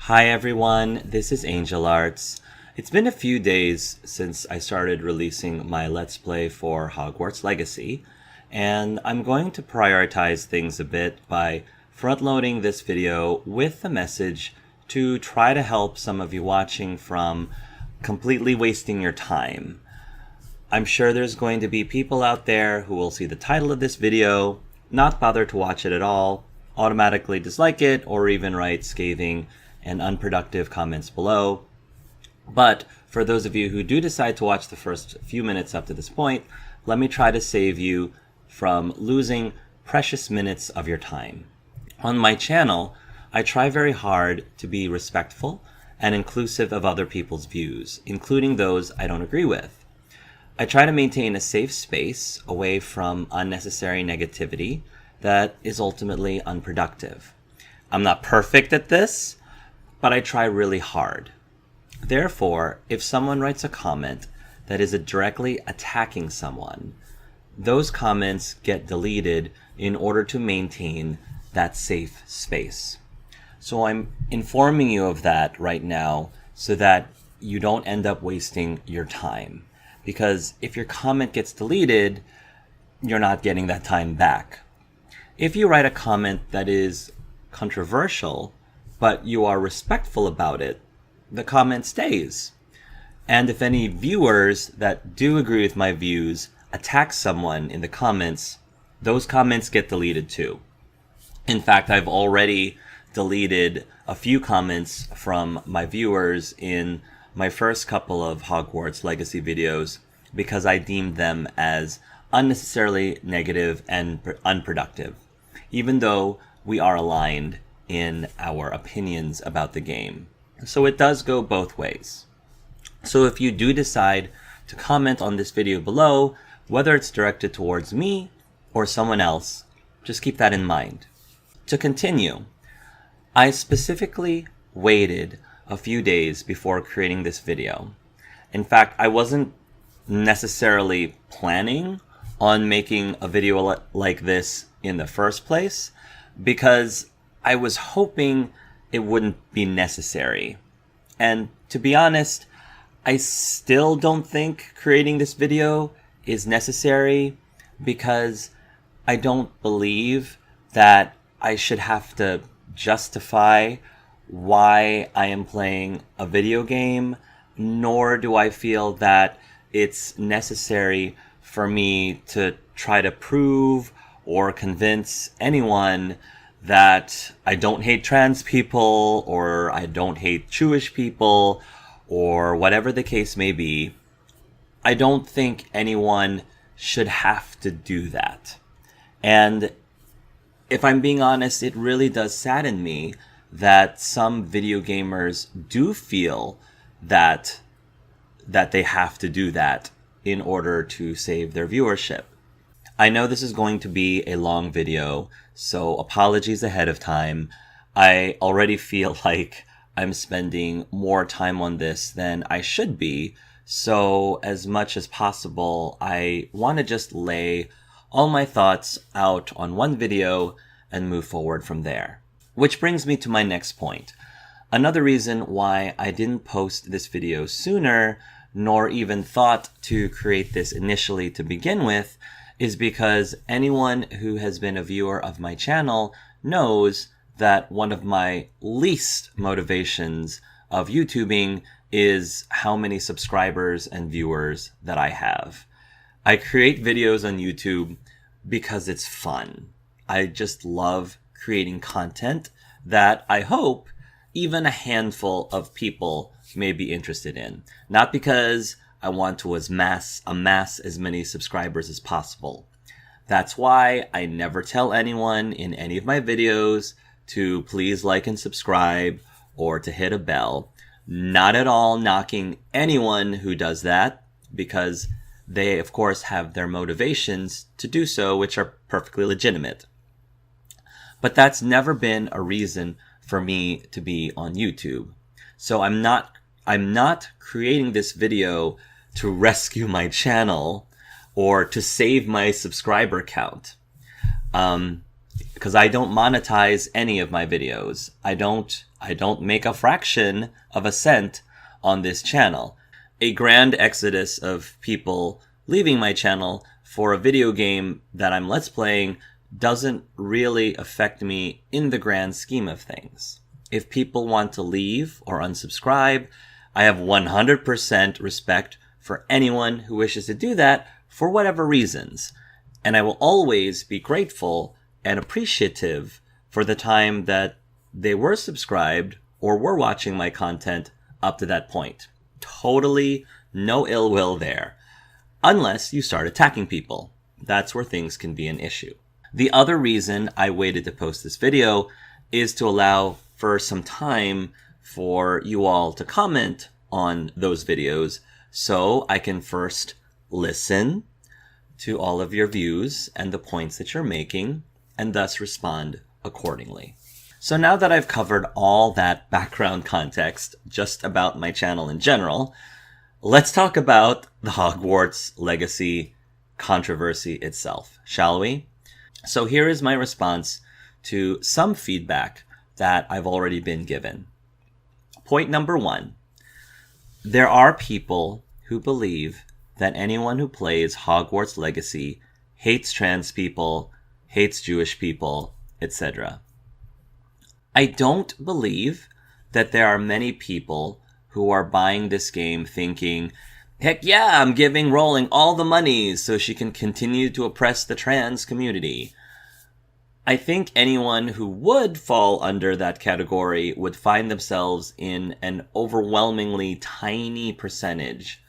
Hi everyone, this is Angel Arts. It's been a few days since I started releasing my Let's Play for Hogwarts Legacy, and I'm going to prioritize things a bit by front-loading this video with the message to try to help some of you watching from completely wasting your time. I'm sure there's going to be people out there who will see the title of this video, not bother to watch it at all, automatically dislike it, or even write scathing and unproductive comments below. But for those of you who do decide to watch the first few minutes up to this point, let me try to save you from losing precious minutes of your time. On my channel, I try very hard to be respectful and inclusive of other people's views, including those I don't agree with. I try to maintain a safe space away from unnecessary negativity that is ultimately unproductive. I'm not perfect at this, but I try really hard. Therefore, if someone writes a comment that is directly attacking someone, those comments get deleted in order to maintain that safe space. So I'm informing you of that right now so that you don't end up wasting your time. Because if your comment gets deleted, you're not getting that time back. If you write a comment that is controversial, but you are respectful about it, the comment stays. And if any viewers that do agree with my views attack someone in the comments, those comments get deleted too. In fact, I've already deleted a few comments from my viewers in my first couple of Hogwarts Legacy videos because I deemed them as unnecessarily negative and unproductive, even though we are aligned in our opinions about the game. So it does go both ways. So if you do decide to comment on this video below, whether it's directed towards me or someone else, just keep that in mind. To continue, I specifically waited a few days before creating this video. In fact, I wasn't necessarily planning on making a video like this in the first place because I was hoping it wouldn't be necessary. And to be honest, I still don't think creating this video is necessary because I don't believe that I should have to justify why I am playing a video game, nor do I feel that it's necessary for me to try to prove or convince anyone that I don't hate trans people, or I don't hate Jewish people, or whatever the case may be. I don't think anyone should have to do that. And if I'm being honest, it really does sadden me that some video gamers do feel that they have to do that in order to save their viewership. I know this is going to be a long video, so apologies ahead of time. I already feel like I'm spending more time on this than I should be, so as much as possible, I want to just lay all my thoughts out on one video and move forward from there. Which brings me to my next point. Another reason why I didn't post this video sooner, nor even thought to create this initially to begin with, is because anyone who has been a viewer of my channel knows that one of my least motivations of YouTubing is how many subscribers and viewers that I have. I create videos on YouTube because it's fun. I just love creating content that I hope even a handful of people may be interested in. Not because I want to amass as many subscribers as possible. That's why I never tell anyone in any of my videos to please like and subscribe or to hit a bell. Not at all knocking anyone who does that, because they of course have their motivations to do so, which are perfectly legitimate. But that's never been a reason for me to be on YouTube. So I'm not creating this video to rescue my channel or to save my subscriber count. because I don't monetize any of my videos. I don't make a fraction of a cent on this channel. A grand exodus of people leaving my channel for a video game that I'm let's playing doesn't really affect me in the grand scheme of things. If people want to leave or unsubscribe, I have 100% respect for anyone who wishes to do that for whatever reasons. And I will always be grateful and appreciative for the time that they were subscribed or were watching my content up to that point. Totally no ill will there. Unless you start attacking people. That's where things can be an issue. The other reason I waited to post this video is to allow for some time for you all to comment on those videos so I can first listen to all of your views and the points that you're making and thus respond accordingly. So now that I've covered all that background context just about my channel in general, let's talk about the Hogwarts Legacy controversy itself, shall we? So here is my response to some feedback that I've already been given. Point number 1. There are people who believe that anyone who plays Hogwarts Legacy hates trans people, hates Jewish people, etc. I don't believe that there are many people who are buying this game thinking, heck yeah, I'm giving Rowling all the money so she can continue to oppress the trans community. I think anyone who would fall under that category would find themselves in an overwhelmingly tiny percentage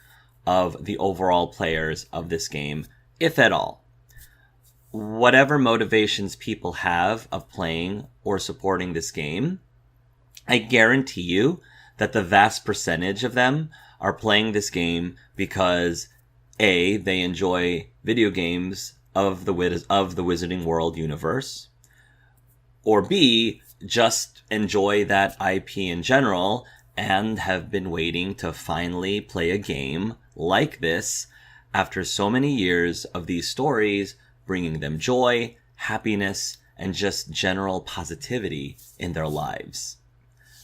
of the overall players of this game, if at all. Whatever motivations people have of playing or supporting this game, I guarantee you that the vast percentage of them are playing this game because A, they enjoy video games of the Wizarding World universe, or B, just enjoy that IP in general and have been waiting to finally play a game like this after so many years of these stories bringing them joy, happiness, and just general positivity in their lives.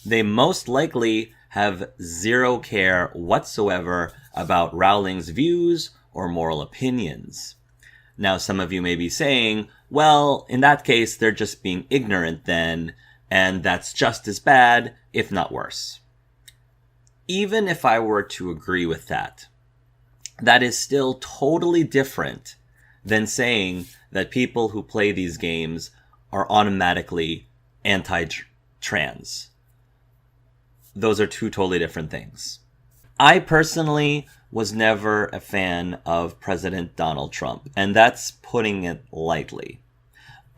They most likely have zero care whatsoever about Rowling's views or moral opinions. Now, some of you may be saying, well, in that case, they're just being ignorant then, and that's just as bad, if not worse. Even if I were to agree with that, that is still totally different than saying that people who play these games are automatically anti-trans. Those are two totally different things. I personally was never a fan of President Donald Trump, and that's putting it lightly.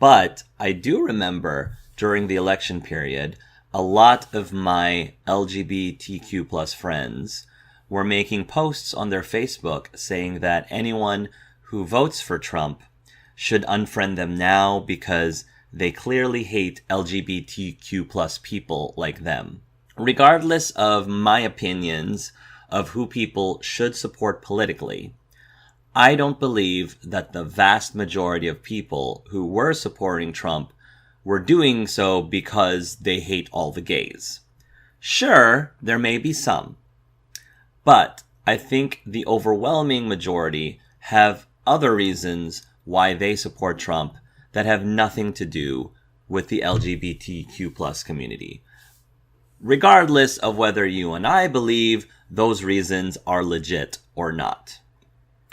But I do remember during the election period, a lot of my LGBTQ plus friends were making posts on their Facebook saying that anyone who votes for Trump should unfriend them now because they clearly hate LGBTQ plus people like them. Regardless of my opinions of who people should support politically, I don't believe that the vast majority of people who were supporting Trump were doing so because they hate all the gays. Sure, there may be some, but I think the overwhelming majority have other reasons why they support Trump that have nothing to do with the LGBTQ plus community. Regardless of whether you and I believe those reasons are legit or not.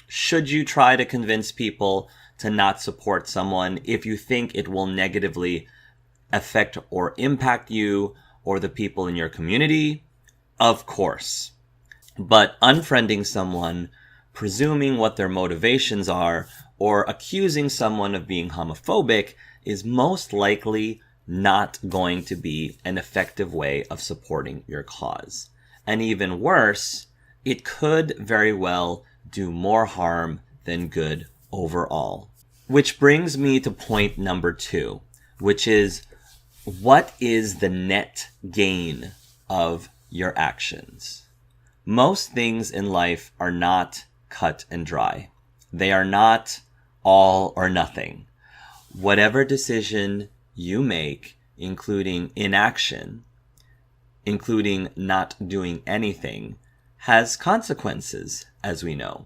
Should you try to convince people to not support someone if you think it will negatively affect or impact you or the people in your community? Of course. But unfriending someone, presuming what their motivations are, or accusing someone of being homophobic is most likely not going to be an effective way of supporting your cause. And even worse, it could very well do more harm than good overall. Which brings me to point number 2, which is, what is the net gain of your actions? Most things in life are not cut and dry. They are not all or nothing. Whatever decision you make, including inaction, including not doing anything, has consequences, as we know.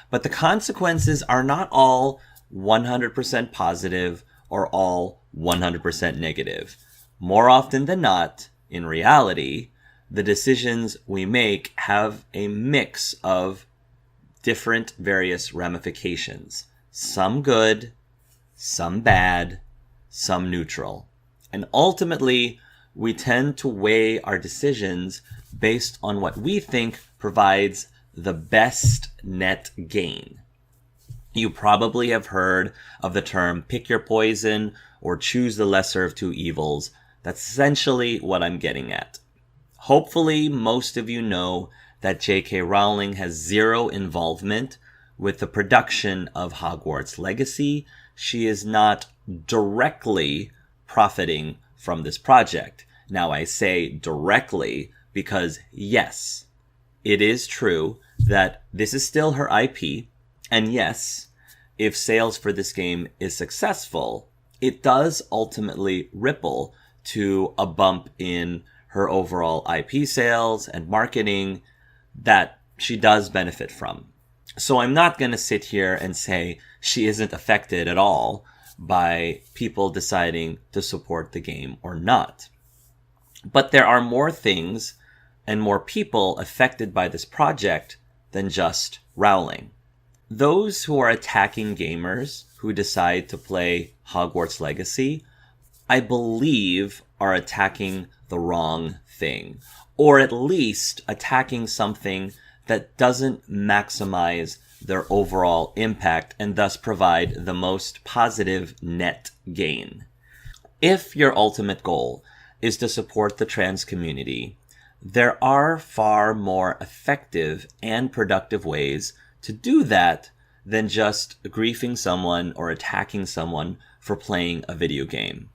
But the consequences are not all 100% positive or all 100% negative. More often than not, in reality, the decisions we make have a mix of different various ramifications. Some good, some bad, some neutral. And ultimately, we tend to weigh our decisions based on what we think provides the best net gain. You probably have heard of the term pick your poison or choose the lesser of two evils. That's essentially what I'm getting at. Hopefully, most of you know that J.K. Rowling has zero involvement with the production of Hogwarts Legacy. She is not directly profiting from this project. Now, I say directly because, yes, it is true that this is still her IP, and yes, if sales for this game is successful, it does ultimately ripple to a bump in her overall IP sales and marketing that she does benefit from. So I'm not going to sit here and say she isn't affected at all by people deciding to support the game or not. But there are more things and more people affected by this project than just Rowling. Those who are attacking gamers who decide to play Hogwarts Legacy, I believe, are attacking the wrong thing, or at least attacking something that doesn't maximize their overall impact and thus provide the most positive net gain. If your ultimate goal is to support the trans community, there are far more effective and productive ways to do that than just griefing someone or attacking someone for playing a video game.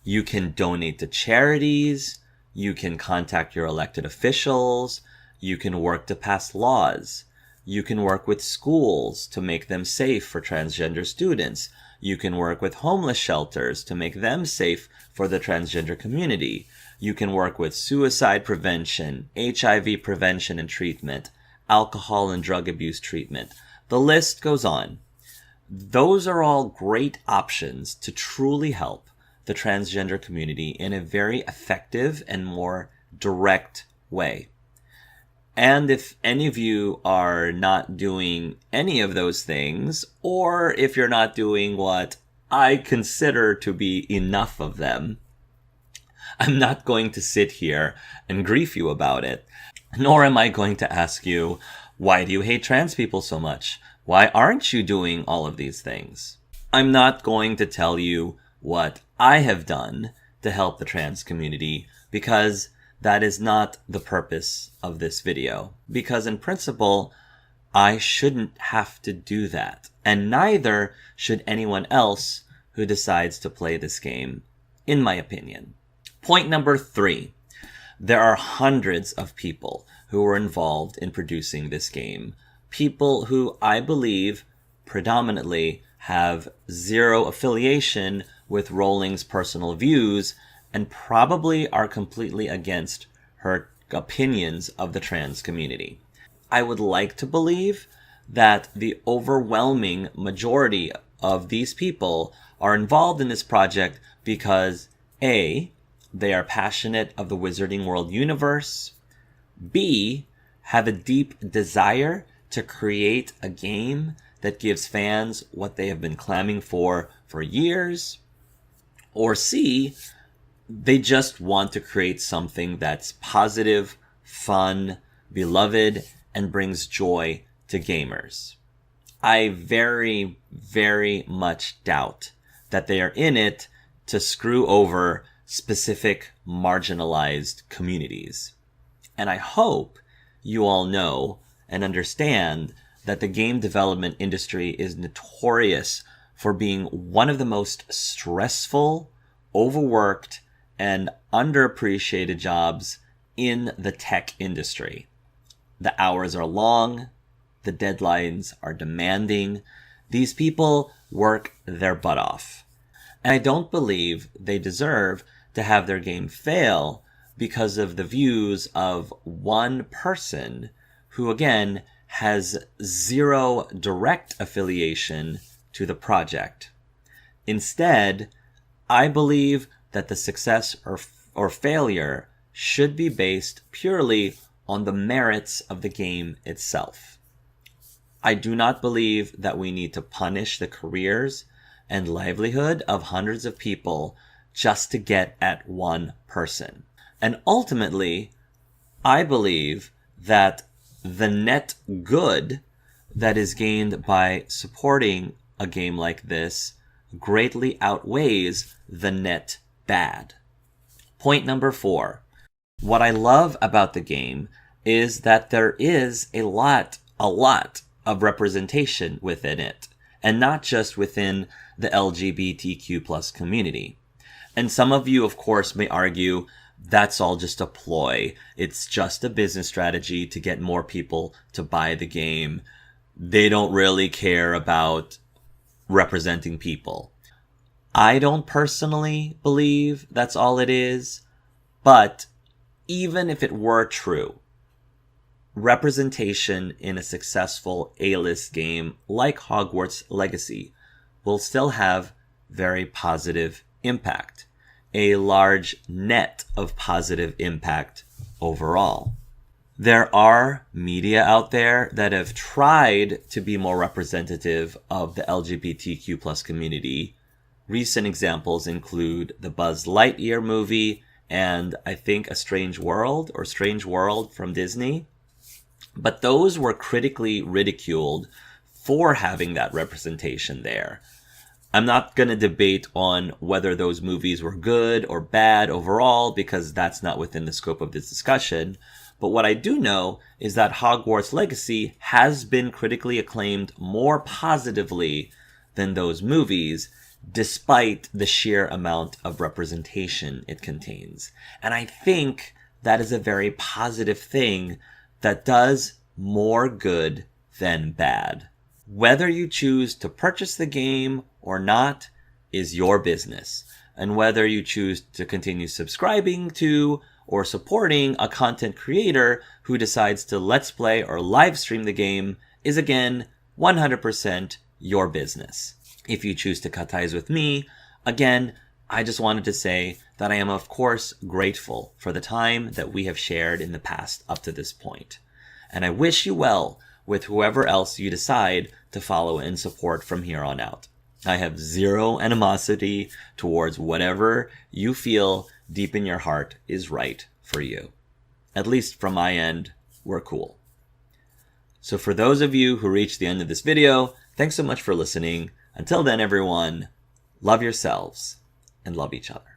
You can donate to charities, you can contact your elected officials, you can work to pass laws, you can work with schools to make them safe for transgender students, you can work with homeless shelters to make them safe for the transgender community, you can work with suicide prevention, HIV prevention and treatment, alcohol and drug abuse treatment. The list goes on. Those are all great options to truly help the transgender community in a very effective and more direct way. And if any of you are not doing any of those things, or if you're not doing what I consider to be enough of them, I'm not going to sit here and grief you about it, nor am I going to ask you, why do you hate trans people so much? Why aren't you doing all of these things? I'm not going to tell you what I have done to help the trans community, because that is not the purpose of this video. Because in principle, I shouldn't have to do that. And neither should anyone else who decides to play this game, in my opinion. Point number 3. There are hundreds of people who were involved in producing this game. People who I believe predominantly have zero affiliation with Rowling's personal views and probably are completely against her opinions of the trans community. I would like to believe that the overwhelming majority of these people are involved in this project because A, they are passionate of the Wizarding World universe, B, have a deep desire to create a game that gives fans what they have been clamming for years, or C, they just want to create something that's positive, fun, beloved, and brings joy to gamers. I very, very much doubt that they are in it to screw over specific marginalized communities. And I hope you all know and understand that the game development industry is notorious for being one of the most stressful, overworked, and underappreciated jobs in the tech industry. The hours are long, the deadlines are demanding. These people work their butt off. And I don't believe they deserve to have their game fail because of the views of one person who, again, has zero direct affiliation to the project. Instead, I believe that the success or failure should be based purely on the merits of the game itself. I do not believe that we need to punish the careers and livelihood of hundreds of people just to get at one person. And ultimately, I believe that the net good that is gained by supporting a game like this greatly outweighs the net bad. Point number 4. What I love about the game is that there is a lot of representation within it, and not just within the LGBTQ plus community. And some of you, of course, may argue that's all just a ploy. It's just a business strategy to get more people to buy the game. They don't really care about representing people. I don't personally believe that's all it is, but even if it were true, representation in a successful A-list game like Hogwarts Legacy will still have very positive impact, a large net of positive impact overall. There are media out there that have tried to be more representative of the LGBTQ plus community. Recent examples include the Buzz Lightyear movie and I think A Strange World or Strange World from Disney. But those were critically ridiculed for having that representation there. I'm not going to debate on whether those movies were good or bad overall because that's not within the scope of this discussion. But what I do know is that Hogwarts Legacy has been critically acclaimed more positively than those movies, despite the sheer amount of representation it contains. And I think that is a very positive thing that does more good than bad. Whether you choose to purchase the game or not is your business. And whether you choose to continue subscribing to or supporting a content creator who decides to let's play or live stream the game is again 100% your business. If you choose to cut ties with me, again, I just wanted to say that I am of course grateful for the time that we have shared in the past up to this point. And I wish you well with whoever else you decide to follow and support from here on out. I have zero animosity towards whatever you feel deep in your heart is right for you. At least from my end, we're cool. So for those of you who reached the end of this video, thanks so much for listening. Until then, everyone, love yourselves and love each other.